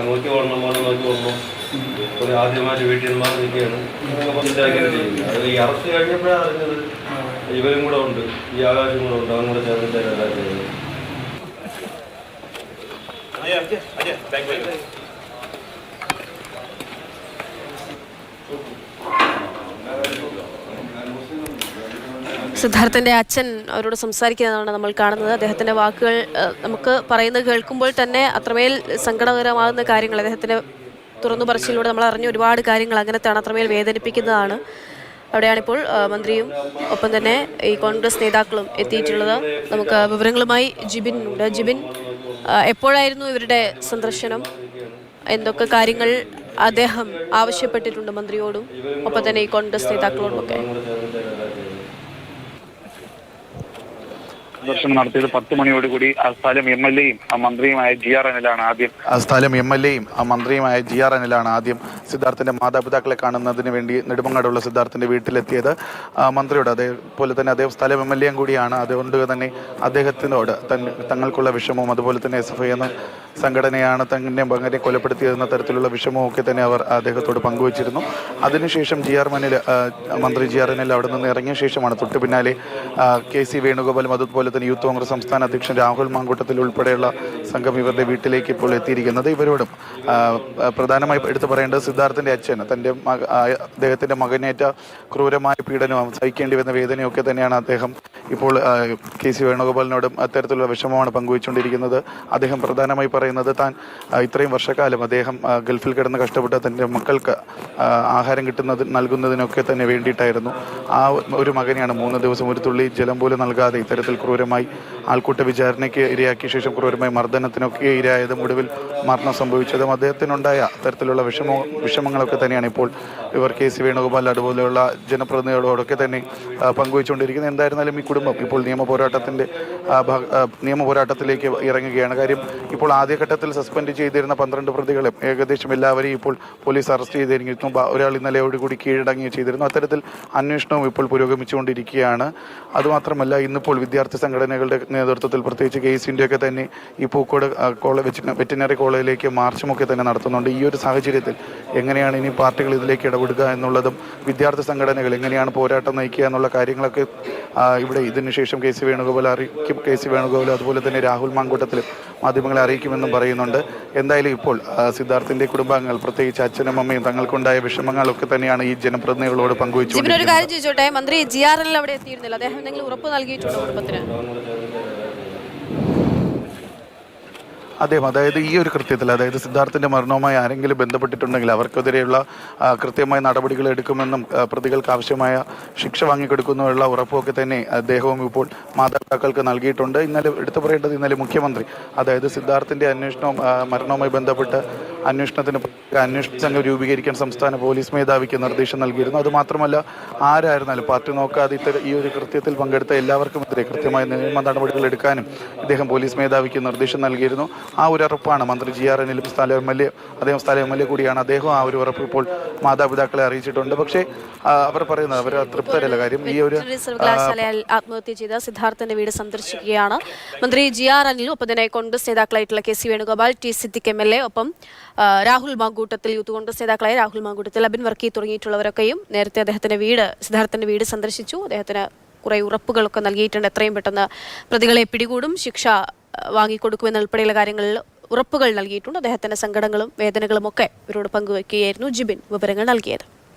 നോക്കി ഓടണം മോനെ നോക്കി ഓടണം. ഒരു ആദ്യമായിട്ട് വീട്ടിൽ നിന്ന് മാറിയിരിക്കുകയാണ് അത് ഈ അറസ്റ്റ് കഴിഞ്ഞപ്പോഴാണ് അറിഞ്ഞത്. ഇവരും കൂടെ ഉണ്ട്, ഈ ആകാശം കൂടെ ഉണ്ട്, അവൻ കൂടെ ചേർന്നിട്ടല്ല ചെയ്യുന്നത്. സിദ്ധാർത്ഥൻ്റെ അച്ഛൻ അവരോട് സംസാരിക്കുന്നതാണ് നമ്മൾ കാണുന്നത്. അദ്ദേഹത്തിൻ്റെ വാക്കുകൾ നമുക്ക് പറയുന്നത് കേൾക്കുമ്പോൾ തന്നെ അത്രമേൽ സങ്കടകരമാകുന്ന കാര്യങ്ങൾ അദ്ദേഹത്തിൻ്റെ തുറന്നു പറച്ചിലൂടെ നമ്മൾ അറിഞ്ഞ ഒരുപാട് കാര്യങ്ങൾ അങ്ങനത്തെയാണ്, അത്രമേൽ വേദനിപ്പിക്കുന്നതാണ്. അവിടെയാണിപ്പോൾ മന്ത്രിയും ഒപ്പം തന്നെ ഈ കോൺഗ്രസ് നേതാക്കളും എത്തിയിട്ടുള്ളത്. നമുക്ക് വിവരങ്ങളുമായി ജിബിൻ ഉണ്ട്. ജിബിൻ, എപ്പോഴായിരുന്നു ഇവരുടെ സന്ദർശനം? എന്തൊക്കെ കാര്യങ്ങൾ അദ്ദേഹം ആവശ്യപ്പെട്ടിട്ടുണ്ട് മന്ത്രിയോടും ഒപ്പം തന്നെ ഈ കോൺഗ്രസ് നേതാക്കളോടും ഒക്കെ? സന്ദർശനം നടത്തിയത് 10 മണിയോടുകൂടി സ്ഥലം എം എൽ എയും മന്ത്രിയുമായ GR അനിലാണ് ആദ്യം സിദ്ധാർത്ഥിന്റെ മാതാപിതാക്കളെ കാണുന്നതിന് വേണ്ടി നെടുമങ്ങാടുള്ള സിദ്ധാർത്ഥിന്റെ വീട്ടിലെത്തിയത്. മന്ത്രിയോട് അതേപോലെ തന്നെ അദ്ദേഹം സ്ഥലം എം എൽ എയും കൂടിയാണ്. അതുകൊണ്ട് തന്നെ അദ്ദേഹത്തിനോട് തങ്ങൾക്കുള്ള വിഷമവും അതുപോലെ തന്നെ SFI എന്ന സംഘടനയാണ് തന്നെ മകനെ കൊലപ്പെടുത്തിയതെന്ന തരത്തിലുള്ള വിഷമവും ഒക്കെ തന്നെ അവർ അദ്ദേഹത്തോട് പങ്കുവച്ചിരുന്നു. അതിനുശേഷം മന്ത്രി GR അനിൽ അവിടെ നിന്ന് ഇറങ്ങിയ ശേഷമാണ് തൊട്ടു പിന്നാലെ KC വേണുഗോപാലും അതുപോലെ തന്നെ യൂത്ത് കോൺഗ്രസ് സംസ്ഥാന അധ്യക്ഷൻ രാഹുൽ മാങ്കൂട്ടത്തിൽ ഉൾപ്പെടെയുള്ള സംഘം ഇവരുടെ വീട്ടിലേക്ക് ഇപ്പോൾ എത്തിയിരിക്കുന്നത്. ഇവരോടും പ്രധാനമായി എടുത്തു പറയേണ്ടത് സിദ്ധാർത്ഥിന്റെ അച്ഛൻ അദ്ദേഹത്തിന്റെ മകനേറ്റ ക്രൂരമായ പീഡനവും സഹിക്കേണ്ടി വന്ന വേദനയൊക്കെ തന്നെയാണ് അദ്ദേഹം ഇപ്പോൾ KC വേണുഗോപാലിനോടും അത്തരത്തിലുള്ള വിഷമമാണ് പങ്കുവച്ചുകൊണ്ടിരിക്കുന്നത്. അദ്ദേഹം പ്രധാനമായി പറയുന്നത് താൻ ഇത്രയും വർഷക്കാലം അദ്ദേഹം ഗൾഫിൽ കിടന്ന് കഷ്ടപ്പെട്ട തൻ്റെ മക്കൾക്ക് ആഹാരം നൽകുന്നതിനൊക്കെ തന്നെ വേണ്ടിയിട്ടായിരുന്നു. ആ ഒരു മകനെയാണ് 3 ദിവസം ഒരു തുള്ളി ജലം പോലും നൽകാതെ ഇത്തരത്തിൽ ക്രൂരമായി ആൾക്കൂട്ട വിചാരണയ്ക്ക് ഇരയാക്കിയ ശേഷം ക്രൂരമായി മർദ്ദനത്തിനൊക്കെ ഇരയായതും ഒടുവിൽ മരണം സംഭവിച്ചതും അദ്ദേഹത്തിനുണ്ടായ അത്തരത്തിലുള്ള വിഷമങ്ങളൊക്കെ തന്നെയാണ് ഇപ്പോൾ ഇവർ KC വേണുഗോപാൽ അതുപോലെയുള്ള ജനപ്രതിനിധികളോടൊക്കെ തന്നെ പങ്കുവച്ചുകൊണ്ടിരിക്കുന്നത്. എന്തായിരുന്നാലും ഈ കുടുംബം ഇപ്പോൾ നിയമ പോരാട്ടത്തിലേക്ക് ഇറങ്ങുകയാണ്. കാര്യം ഇപ്പോൾ ആദ്യഘട്ടത്തിൽ സസ്പെൻഡ് ചെയ്തിരുന്ന 12 പ്രതികളെ ഏകദേശം എല്ലാവരെയും ഇപ്പോൾ പോലീസ് അറസ്റ്റ് ചെയ്തിരിക്കുന്നു. ഒരാൾ ഇന്നലെയോടുകൂടി കീഴടങ്ങുകയും ചെയ്തിരുന്നു. അത്തരത്തിൽ അന്വേഷണവും ഇപ്പോൾ പുരോഗമിച്ചുകൊണ്ടിരിക്കുകയാണ്. അതുമാത്രമല്ല, ഇന്നിപ്പോൾ വിദ്യാർത്ഥി സംഘടനകളുടെ നേതൃത്വത്തിൽ പ്രത്യേകിച്ച് KCന്റെ ഒക്കെ തന്നെ ഈ പൂക്കോട് വെറ്റിനറി കോളേജിലേക്ക് മാർച്ചുമൊക്കെ തന്നെ നടത്തുന്നുണ്ട്. ഈ ഒരു സാഹചര്യത്തിൽ എങ്ങനെയാണ് ഇനി പാർട്ടികൾ ഇതിലേക്ക് ഇടപെടുക എന്നുള്ളതും വിദ്യാർത്ഥി സംഘടനകൾ എങ്ങനെയാണ് പോരാട്ടം നയിക്കുക എന്നുള്ള കാര്യങ്ങളൊക്കെ ഇവിടെ ഇതിനുശേഷം KC വേണുഗോപാൽ അതുപോലെ തന്നെ രാഹുൽ മാങ്കൂട്ടത്തിലും മാധ്യമങ്ങളെ അറിയിക്കുമെന്നും പറയുന്നുണ്ട്. എന്തായാലും ഇപ്പോൾ സിദ്ധാർത്ഥിന്റെ കുടുംബാംഗങ്ങൾ പ്രത്യേകിച്ച് അച്ഛനും അമ്മയും തങ്ങൾക്കുണ്ടായ വിഷമങ്ങളൊക്കെ തന്നെയാണ് ഈ ജനപ്രതിനിധികളോട് പങ്കുവച്ചു. മന്ത്രി GR അനിൽ അവിടെ എത്തിയിരുന്നില്ല. അദ്ദേഹം എന്തെങ്കിലും ഉറപ്പ് നൽകിയിട്ടുണ്ടോ കുടുംബത്തിന്? അതായത് ഈ ഒരു കൃത്യത്തിൽ, അതായത് സിദ്ധാർത്ഥിന്റെ മരണവുമായി ആരെങ്കിലും ബന്ധപ്പെട്ടിട്ടുണ്ടെങ്കിൽ അവർക്കെതിരെയുള്ള കൃത്യമായ നടപടികൾ എടുക്കുമെന്നും പ്രതികൾക്ക് ആവശ്യമായ ശിക്ഷ വാങ്ങിക്കൊടുക്കുന്നുള്ള ഉറപ്പുമൊക്കെ തന്നെ അദ്ദേഹവും ഇപ്പോൾ മാതാപിതാക്കൾക്ക് നൽകിയിട്ടുണ്ട്. എടുത്തു പറയേണ്ടത് ഇന്നലെ മുഖ്യമന്ത്രി അതായത് സിദ്ധാർത്ഥിന്റെ മരണവുമായി ബന്ധപ്പെട്ട് അന്വേഷണ സംഘം രൂപീകരിക്കാൻ സംസ്ഥാന പോലീസ് മേധാവിക്ക് നിർദ്ദേശം നൽകിയിരുന്നു. അതുമാത്രമല്ല, ആരായിരുന്നാലും പാർട്ടി നോക്കാതെ ഈ ഒരു കൃത്യത്തിൽ പങ്കെടുത്ത എല്ലാവർക്കുമെതിരെ കൃത്യമായ നിയമ നടപടികൾ എടുക്കാനും ഇദ്ദേഹം പോലീസ് മേധാവിക്ക് നിർദ്ദേശം നൽകിയിരുന്നു. ആ ഒരു ഉറപ്പാണ് മന്ത്രി GR അനിലും സ്ഥലം എം എൽ എ കൂടിയാണ്. അദ്ദേഹം ആ ഒരു ഉറപ്പ് ഇപ്പോൾ മാതാപിതാക്കളെ അറിയിച്ചിട്ടുണ്ട്. പക്ഷേ അവർ പറയുന്നത് അവർ തൃപ്തരല്ല. കാര്യം ഈ ഒരു ആത്മഹത്യ ചെയ്ത സിദ്ധാർത്ഥന്റെ വീട് സന്ദർശിക്കുകയാണ് മന്ത്രി GR അനിലും ഒപ്പം തന്നെ Congress നേതാക്കളായിട്ടുള്ള KC Venugopal, T Siddique MLA, ഒപ്പം രാഹുൽ മാങ്കൂട്ടത്തിൽ, യൂത്ത് കോൺഗ്രസ് നേതാക്കളായ രാഹുൽ മാങ്കൂട്ടത്തിൽ, അബിൻ വർക്കി തുടങ്ങിയിട്ടുള്ളവരൊക്കെയും നേരത്തെ സിദ്ധാർത്ഥന്റെ വീട് സന്ദർശിച്ചു. അദ്ദേഹത്തിന് കുറെ ഉറപ്പുകളൊക്കെ നൽകിയിട്ടുണ്ട്. എത്രയും പെട്ടെന്ന് പ്രതികളെ പിടികൂടും, ശിക്ഷ വാങ്ങിക്കൊടുക്കുമെന്നുൾപ്പെടെയുള്ള കാര്യങ്ങളിൽ ഉറപ്പുകൾ നൽകിയിട്ടുണ്ട്. അദ്ദേഹത്തിന്റെ സങ്കടങ്ങളും വേദനകളും ഒക്കെ ഇവരോട് പങ്കുവയ്ക്കുകയായിരുന്നു ജിബിൻ വിവരങ്ങൾ നൽകിയത്.